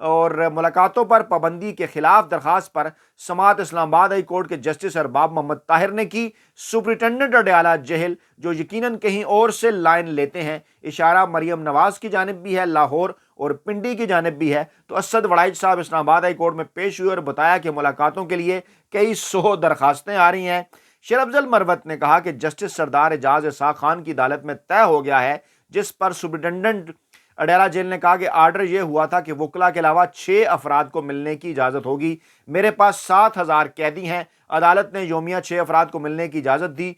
اور ملاقاتوں پر پابندی کے خلاف درخواست پر سماعت اسلام آباد ہائی کورٹ کے جسٹس ارباب محمد طاہر نے کی۔ سپرنٹنڈنٹ اڈیالہ جیل جو یقیناً کہیں اور سے لائن لیتے ہیں، اشارہ مریم نواز کی جانب بھی ہے، لاہور اور پنڈی کی جانب بھی ہے، تو اسد وڑائچ صاحب اسلام آباد ہائی کورٹ میں پیش ہوئے اور بتایا کہ ملاقاتوں کے لیے کئی 100 درخواستیں آ رہی ہیں۔ شیر افضل مروت نے کہا کہ جسٹس سردار اعجاز اسحاق خان کی عدالت میں طے ہو گیا ہے، جس پر سپرنٹنڈنٹ اڈیالہ جیل نے کہا کہ آرڈر یہ ہوا تھا کہ وکلاء کے علاوہ 6 افراد کو ملنے کی اجازت ہوگی۔ میرے پاس 7,000 قیدی ہیں، عدالت نے یومیہ 6 افراد کو ملنے کی اجازت دی،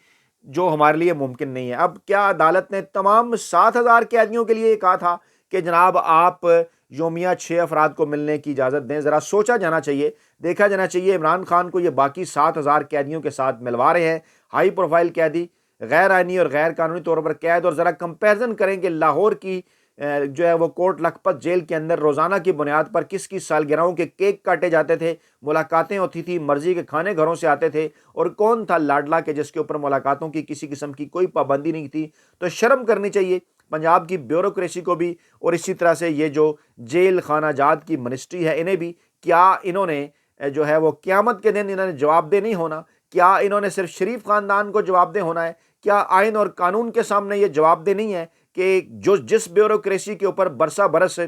جو ہمارے لیے ممکن نہیں ہے۔ اب کیا عدالت نے تمام 7,000 قیدیوں کے لیے یہ کہا تھا کہ جناب آپ یومیہ 6 افراد کو ملنے کی اجازت دیں؟ ذرا سوچا جانا چاہیے، دیکھا جانا چاہیے عمران خان کو یہ باقی 7,000 قیدیوں کے ساتھ ملوا رہے ہیں، ہائی پروفائل قیدی، غیر آئینی اور غیر قانونی طور پر قید، اور ذرا کمپیرزن کریں کہ لاہور کی جو ہے وہ کوٹ لکھپت جیل کے اندر روزانہ کی بنیاد پر کس کی سالگرہوں کے کیک کاٹے جاتے تھے، ملاقاتیں ہوتی تھی، مرضی کے کھانے گھروں سے آتے تھے، اور کون تھا لاڈلا کہ جس کے اوپر ملاقاتوں کی کسی قسم کی کوئی پابندی نہیں تھی۔ تو شرم کرنی چاہیے پنجاب کی بیوروکریسی کو بھی، اور اسی طرح سے یہ جو جیل خانہ جات کی منسٹری ہے انہیں بھی۔ کیا انہوں نے جو ہے وہ قیامت کے دن انہوں نے جواب دہ نہیں ہونا؟ کیا انہوں نے صرف شریف خاندان کو جواب دہ ہونا ہے؟ کیا آئین اور قانون کے سامنے یہ جواب دہ نہیں ہے کہ جس بیوروکریسی کے اوپر برسہ برس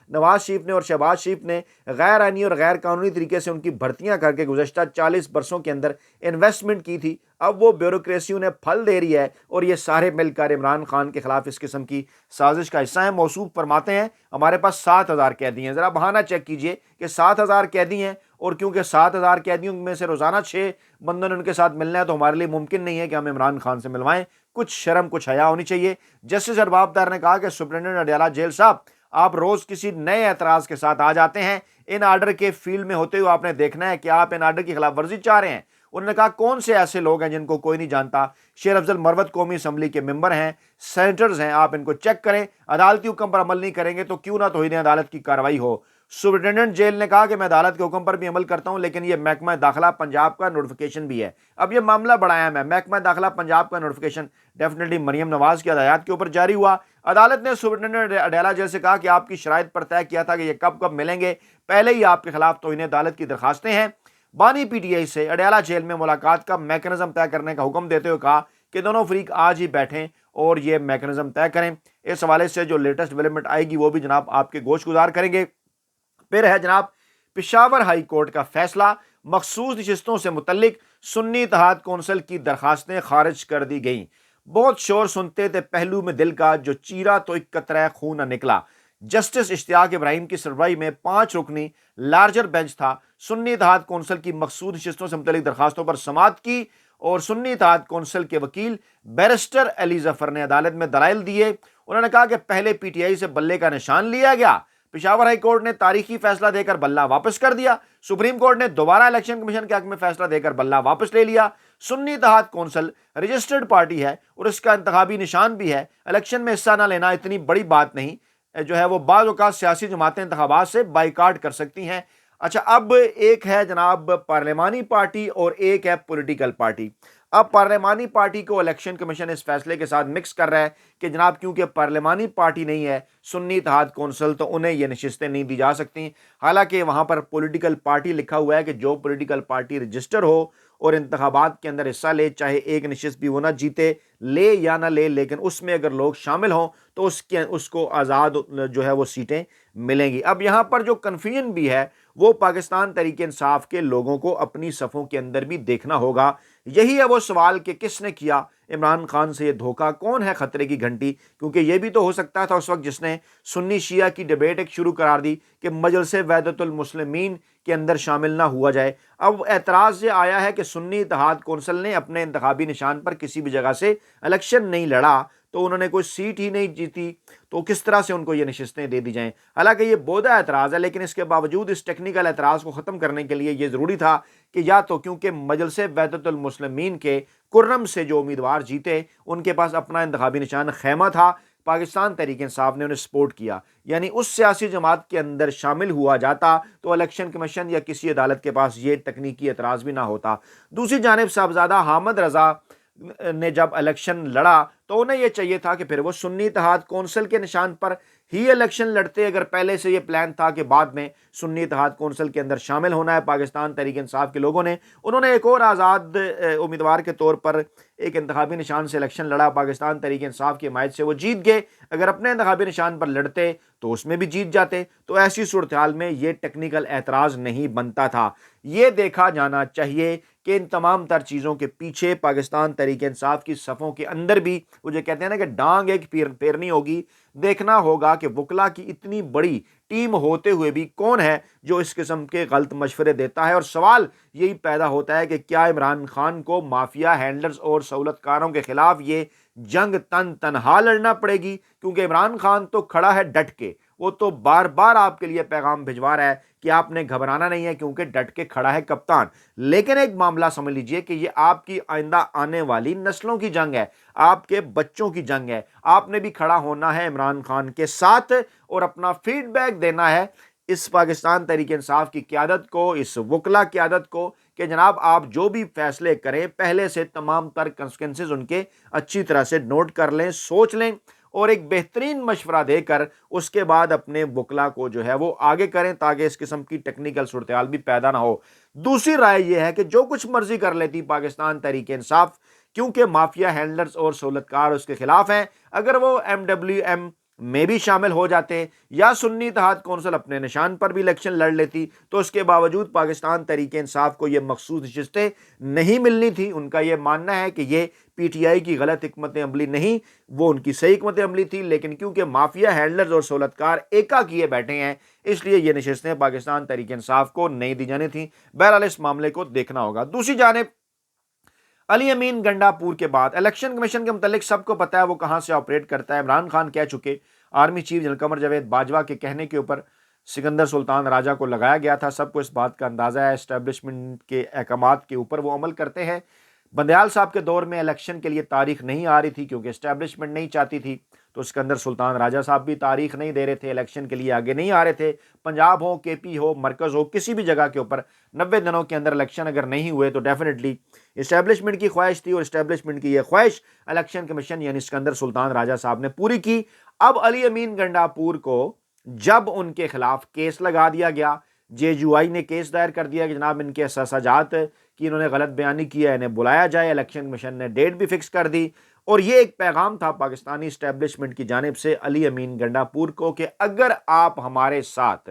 نواز شریف نے اور شہباز شریف نے غیر آئینی اور غیر قانونی طریقے سے ان کی بھرتیاں کر کے گزشتہ 40 برسوں کے اندر انویسٹمنٹ کی تھی، اب وہ بیوروکریسی انہیں پھل دے رہی ہے، اور یہ سارے مل کر عمران خان کے خلاف اس قسم کی سازش کا حصہ ہیں۔ موصوف فرماتے ہیں ہمارے پاس 7,000 قیدی ہیں، ذرا بہانہ چیک کیجئے کہ 7,000 قیدی ہیں، اور کیونکہ 7,000 قیدیوں میں سے روزانہ 6 بندوں نے ان کے ساتھ ملنا ہے، تو ہمارے لیے ممکن نہیں ہے کہ ہم عمران خان سے ملوائیں۔ کچھ شرم کچھ حیا ہونی چاہیے۔ جسٹس ارباب طاہر نے کہا کہ سپرنٹنڈنٹ اڈیالہ جیل صاحب، آپ روز کسی نئے اعتراض کے ساتھ آ جاتے ہیں، ان آرڈر کے فیلڈ میں ہوتے ہوئے آپ نے دیکھنا ہے کہ آپ ان آرڈر کی خلاف ورزی چاہ رہے ہیں۔ انہوں نے کہا کون سے ایسے لوگ ہیں جن کو کوئی نہیں جانتا؟ شیر افضل مروت قومی اسمبلی کے ممبر ہیں، سینیٹرز ہیں، آپ ان کو چیک کریں، عدالتی حکم پر عمل نہیں کریں گے تو کیوں نہ توہین عدالت کی کارروائی ہو۔ سپرنٹنڈنٹ جیل نے کہا کہ میں عدالت کے حکم پر بھی عمل کرتا ہوں، لیکن یہ محکمہ داخلہ پنجاب کا نوٹیفیکیشن بھی ہے۔ اب یہ معاملہ بڑا اہم ہے، محکمہ داخلہ پنجاب کا نوٹیفیکیشن ڈیفینیٹلی مریم نواز کی ہدایات کے اوپر جاری ہوا۔ عدالت نے سپرنٹنڈنٹ اڈیالہ جیل سے کہا کہ آپ کی شرائط پر طے کیا تھا کہ یہ کب کب ملیں گے، پہلے ہی آپ کے خلاف توہین عدالت کی درخواستیں ہیں۔ بانی پی ٹی آئی سے اڈیالہ جیل میں ملاقات کا میکنزم طے کرنے کا حکم دیتے ہوئے کہا کہ دونوں فریق آج ہی بیٹھیں اور یہ میکنزم طے کریں۔ اس حوالے سے جو لیٹسٹ ڈیولپمنٹ آئے گی وہ بھی جناب آپ کے گوش گزار کریں گے۔ پھر ہے جناب پشاور ہائی کورٹ کا فیصلہ، مخصوص نشستوں سے متعلق سنی اتحاد کونسل کی درخواستیں خارج کر دی گئیں۔ بہت شور سنتے تھے پہلو میں دل کا، جو چیرا تو ایک قطرہ خون نہ نکلا۔ جسٹس اشتیاق ابراہیم کی سربراہی میں 5 رکنی لارجر بینچ تھا، سنی اتحاد کونسل کی مخصوص نشستوں سے متعلق درخواستوں پر سماعت کی، اور سنی اتحاد کونسل کے وکیل بیرسٹر علی ظفر نے عدالت میں دلائل دیے۔ انہوں نے کہا کہ پہلے پی ٹی آئی سے بلے کا نشان لیا گیا، پشاور ہائی کورٹ نے تاریخی فیصلہ دے کر بلہ واپس کر دیا، سپریم کورٹ نے دوبارہ الیکشن کمیشن کے حق میں فیصلہ دے کر بلہ واپس لے لیا۔ سنی اتحاد کونسل رجسٹرڈ پارٹی ہے اور اس کا انتخابی نشان بھی ہے، الیکشن میں حصہ نہ لینا اتنی بڑی بات نہیں، جو ہے وہ بعض اوقات سیاسی جماعتیں انتخابات سے بائیکاٹ کر سکتی ہیں۔ اچھا، اب ایک ہے جناب پارلیمانی پارٹی اور ایک ہے پولیٹیکل پارٹی۔ اب پارلیمانی پارٹی کو الیکشن کمیشن اس فیصلے کے ساتھ مکس کر رہا ہے کہ جناب کیونکہ پارلیمانی پارٹی نہیں ہے سنی اتحاد کونسل، تو انہیں یہ نشستیں نہیں دی جا سکتی، حالانکہ وہاں پر پولیٹیکل پارٹی لکھا ہوا ہے کہ جو پولیٹیکل پارٹی رجسٹر ہو اور انتخابات کے اندر حصہ لے، چاہے ایک نشست بھی وہ نہ جیتے، لے یا نہ لے، لیکن اس میں اگر لوگ شامل ہوں تو اس کو آزاد جو ہے وہ سیٹیں ملیں گی۔ اب یہاں پر جو کنفیوژن بھی ہے وہ پاکستان تحریک انصاف کے لوگوں کو اپنی صفوں کے اندر بھی دیکھنا ہوگا۔ یہی ہے وہ سوال کہ کس نے کیا عمران خان سے یہ دھوکہ، کون ہے خطرے کی گھنٹی؟ کیونکہ یہ بھی تو ہو سکتا تھا اس وقت جس نے سنی شیعہ کی ڈیبیٹ ایک شروع قرار دی کہ مجلس وحدت المسلمین کے اندر شامل نہ ہوا جائے۔ اب اعتراض یہ آیا ہے کہ سنی اتحاد کونسل نے اپنے انتخابی نشان پر کسی بھی جگہ سے الیکشن نہیں لڑا، تو انہوں نے کوئی سیٹ ہی نہیں جیتی، تو کس طرح سے ان کو یہ نشستیں دے دی جائیں؟ حالانکہ یہ بودھا اعتراض ہے، لیکن اس کے باوجود اس ٹیکنیکل اعتراض کو ختم کرنے کے لیے یہ ضروری تھا کہ یا تو کیونکہ مجلس وحدت المسلمین کے کرم سے جو امیدوار جیتے ان کے پاس اپنا انتخابی نشان خیمہ تھا، پاکستان تحریک انصاف نے انہیں سپورٹ کیا، یعنی اس سیاسی جماعت کے اندر شامل ہوا جاتا تو الیکشن کمیشن یا کسی عدالت کے پاس یہ تکنیکی اعتراض بھی نہ ہوتا۔ دوسری جانب صاحبزادہ حامد رضا نے جب الیکشن لڑا تو انہیں یہ چاہیے تھا کہ پھر وہ سنی اتحاد کونسل کے نشان پر ہی الیکشن لڑتے اگر پہلے سے یہ پلان تھا کہ بعد میں سنی اتحاد کونسل کے اندر شامل ہونا ہے پاکستان تحریک انصاف کے لوگوں نے، انہوں نے ایک اور آزاد امیدوار کے طور پر ایک انتخابی نشان سے الیکشن لڑا، پاکستان تحریک انصاف کی حمایت سے وہ جیت گئے۔ اگر اپنے انتخابی نشان پر لڑتے تو اس میں بھی جیت جاتے، تو ایسی صورتحال میں یہ ٹیکنیکل اعتراض نہیں بنتا تھا۔ یہ دیکھا جانا چاہیے کہ ان تمام تر چیزوں کے پیچھے پاکستان تحریک انصاف کی صفوں کے اندر بھی وہ جو کہتے ہیں نا کہ ڈانگ ایک پھیرنی ہوگی، دیکھنا ہوگا کہ وکلا کی اتنی بڑی ٹیم ہوتے ہوئے بھی کون ہے جو اس قسم کے غلط مشورے دیتا ہے۔ اور سوال یہی پیدا ہوتا ہے کہ کیا عمران خان کو مافیا ہینڈلرز اور سہولت کاروں کے خلاف یہ جنگ تنہا لڑنا پڑے گی؟ کیونکہ عمران خان تو کھڑا ہے ڈٹ کے، وہ تو بار بار آپ کے لیے پیغام بھجوا رہا ہے کہ آپ نے گھبرانا نہیں ہے کیونکہ ڈٹ کے کھڑا ہے کپتان۔ لیکن ایک معاملہ سمجھ لیجئے کہ یہ آپ کی آئندہ آنے والی نسلوں کی جنگ ہے، آپ کے بچوں کی جنگ ہے۔ آپ نے بھی کھڑا ہونا ہے عمران خان کے ساتھ اور اپنا فیڈ بیک دینا ہے اس پاکستان تحریک انصاف کی قیادت کو، اس وکلا قیادت کو، کہ جناب آپ جو بھی فیصلے کریں پہلے سے تمام تر کنسیکوینسز ان کے اچھی طرح سے نوٹ کر لیں، سوچ لیں اور ایک بہترین مشورہ دے کر اس کے بعد اپنے وکلا کو جو ہے وہ آگے کریں تاکہ اس قسم کی ٹیکنیکل صورتحال بھی پیدا نہ ہو۔ دوسری رائے یہ ہے کہ جو کچھ مرضی کر لیتی پاکستان تحریک انصاف، کیونکہ مافیا ہینڈلرز اور سہولت کار اس کے خلاف ہیں، اگر وہ MWM میں بھی شامل ہو جاتے یا سنی اتحاد کونسل اپنے نشان پر بھی الیکشن لڑ لیتی تو اس کے باوجود پاکستان تحریک انصاف کو یہ مخصوص نشستیں نہیں ملنی تھی۔ ان کا یہ ماننا ہے کہ یہ PTI کی غلط حکمت عملی نہیں، وہ ان کی صحیح حکمت عملی تھی، لیکن کیونکہ مافیا ہینڈلرز اور سہولت کار ایکا کیے بیٹھے ہیں اس لیے یہ نشستیں پاکستان تحریک انصاف کو نہیں دی جانی تھیں۔ بہرحال اس معاملے کو دیکھنا ہوگا۔ دوسری جانب علی امین گنڈا پور کے بعد الیکشن کمیشن کے متعلق سب کو پتا ہے وہ کہاں سے آپریٹ کرتا ہے۔ عمران خان کہہ چکے، army chief general Qamar Javed Bajwa کے کہنے کے اوپر سکندر سلطان راجہ کو لگایا گیا تھا، سب کو اس بات کا اندازہ ہے، اسٹیبلشمنٹ کے احکامات کے اوپر وہ عمل کرتے ہیں۔ بندیال صاحب کے دور میں الیکشن کے لیے تاریخ نہیں آ رہی تھی کیونکہ اسٹیبلشمنٹ نہیں چاہتی تھی، تو سکندر سلطان راجہ صاحب بھی تاریخ نہیں دے رہے تھے، الیکشن کے لیے آگے نہیں آ رہے تھے۔ پنجاب ہو، KP ہو، مرکز ہو، کسی بھی جگہ کے اوپر 90 دنوں کے اندر الیکشن اگر نہیں ہوئے تو ڈیفینیٹلی اسٹیبلشمنٹ کی خواہش تھی، اور اسٹیبلشمنٹ کی یہ خواہش الیکشن کمیشن یعنی سکندر سلطان راجہ صاحب نے پوری کی۔ اب علی امین گنڈا پور کو جب ان کے خلاف کیس لگا دیا گیا، JUI نے کیس دائر کر دیا کہ جناب ان کے احساسات کی انہوں نے غلط بیانی کیا ہے، انہیں بلایا جائے، الیکشن کمیشن نے ڈیٹ بھی فکس کر دی، اور یہ ایک پیغام تھا پاکستانی اسٹیبلشمنٹ کی جانب سے علی امین گنڈا پور کو کہ اگر آپ ہمارے ساتھ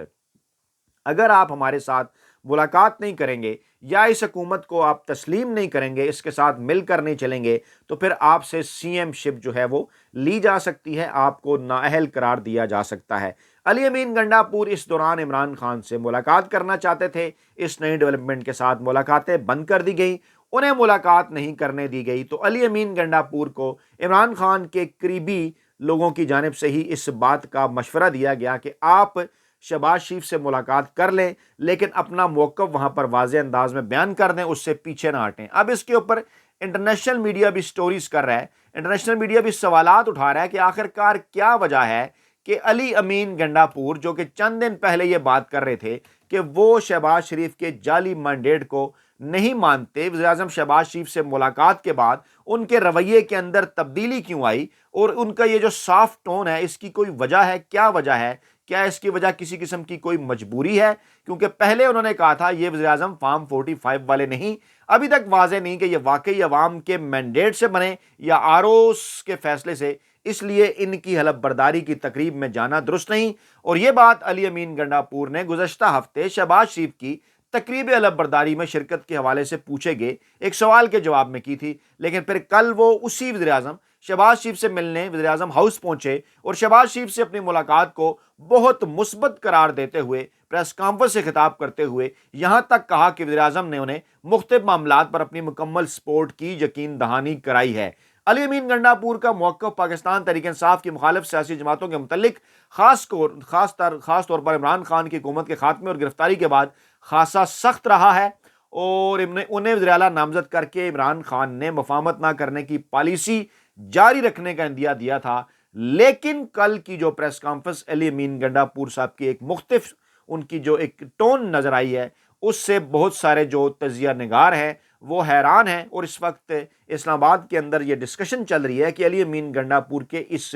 ملاقات نہیں کریں گے یا اس حکومت کو آپ تسلیم نہیں کریں گے، اس کے ساتھ مل کر نہیں چلیں گے، تو پھر آپ سے CM شپ جو ہے وہ لی جا سکتی ہے، آپ کو نااہل قرار دیا جا سکتا ہے۔ علی امین گنڈا پور اس دوران عمران خان سے ملاقات کرنا چاہتے تھے، اس نئی ڈیولپمنٹ کے ساتھ ملاقاتیں بند کر دی گئی، انہیں ملاقات نہیں کرنے دی گئی، تو علی امین گنڈا پور کو عمران خان کے قریبی لوگوں کی جانب سے ہی اس بات کا مشورہ دیا گیا کہ آپ شہباز شریف سے ملاقات کر لیں لیکن اپنا موقف وہاں پر واضح انداز میں بیان کر دیں، اس سے پیچھے نہ ہٹیں۔ اب اس کے اوپر انٹرنیشنل میڈیا بھی سٹوریز کر رہا ہے، انٹرنیشنل میڈیا بھی سوالات اٹھا رہا ہے کہ آخرکار کیا وجہ ہے کہ علی امین گنڈا پور جو کہ چند دن پہلے یہ بات کر رہے تھے کہ وہ شہباز شریف کے جعلی مینڈیٹ کو نہیں مانتے، وزیر اعظم شہباز شریف سے ملاقات کے بعد ان کے رویے کے اندر تبدیلی کیوں آئی، اور ان کا یہ جو سافٹ ٹون ہے اس کی کوئی وجہ ہے؟ کیا وجہ ہے؟ کیا اس کی وجہ کسی قسم کی کوئی مجبوری ہے؟ کیونکہ پہلے انہوں نے کہا تھا یہ وزیر اعظم فارم 45 والے نہیں، ابھی تک واضح نہیں کہ یہ واقعی عوام کے مینڈیٹ سے بنے یا ROs کے فیصلے سے، اس لیے ان کی حلف برداری کی تقریب میں جانا درست نہیں۔ اور یہ بات علی امین گنڈا پور نے گزشتہ ہفتے شہباز شریف کی تقریب حلف برداری میں شرکت کے حوالے سے پوچھے گئے ایک سوال کے جواب میں کی تھی، لیکن پھر کل وہ اسی وزیر اعظم شہباز شریف سے ملنے وزیر اعظم ہاؤس پہنچے اور شہباز شریف سے اپنی ملاقات کو بہت مثبت قرار دیتے ہوئے پریس کانفرنس سے خطاب کرتے ہوئے یہاں تک کہا کہ وزیر اعظم نے انہیں مختلف معاملات پر اپنی مکمل سپورٹ کی یقین دہانی کرائی ہے۔ علی امین گنڈا پور کا موقف پاکستان تحریک انصاف کی مخالف سیاسی جماعتوں کے متعلق خاص طور پر عمران خان کی حکومت کے خاتمے اور گرفتاری کے بعد خاصا سخت رہا ہے، اور انہیں وزیر اعلیٰ نامزد کر کے عمران خان نے مفاہمت نہ کرنے کی پالیسی جاری رکھنے کا اندیا دیا تھا۔ لیکن کل کی جو پریس کانفرنس علی امین گنڈا پور صاحب کی ایک مختلف ان کی جو ایک ٹون نظر آئی ہے، اس سے بہت سارے جو تجزیہ نگار ہیں وہ حیران ہیں، اور اس وقت اسلام آباد کے اندر یہ ڈسکشن چل رہی ہے کہ علی امین گنڈا پور کے اس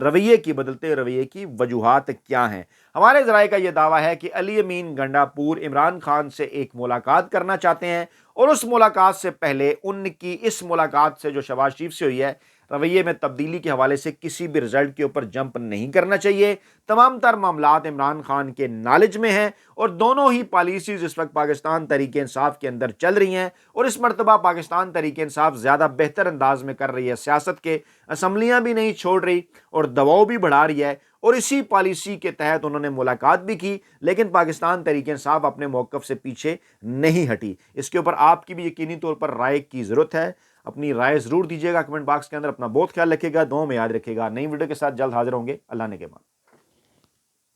رویے کی بدلتے رویے کی وجوہات کیا ہیں؟ ہمارے ذرائع کا یہ دعویٰ ہے کہ علی امین گنڈاپور عمران خان سے ایک ملاقات کرنا چاہتے ہیں، اور اس ملاقات سے پہلے ان کی اس ملاقات سے جو شہباز شریف سے ہوئی ہے، رویے میں تبدیلی کے حوالے سے کسی بھی رزلٹ کے اوپر جمپ نہیں کرنا چاہیے۔ تمام تر معاملات عمران خان کے نالج میں ہیں، اور دونوں ہی پالیسیز اس وقت پاکستان تحریک انصاف کے اندر چل رہی ہیں، اور اس مرتبہ پاکستان تحریک انصاف زیادہ بہتر انداز میں کر رہی ہے سیاست کے، اسمبلیاں بھی نہیں چھوڑ رہی اور دباؤ بھی بڑھا رہی ہے، اور اسی پالیسی کے تحت انہوں نے ملاقات بھی کی، لیکن پاکستان تحریک انصاف اپنے موقف سے پیچھے نہیں ہٹی۔ اس کے اوپر آپ کی بھی یقینی طور پر رائے کی ضرورت ہے، اپنی رائے ضرور دیجیے گا کمنٹ باکس کے اندر۔ اپنا بہت خیال رکھیے گا، دعاؤں میں یاد رکھیے گا۔ نئی ویڈیو کے ساتھ جلد حاضر ہوں گے، اللہ نے کے بعد۔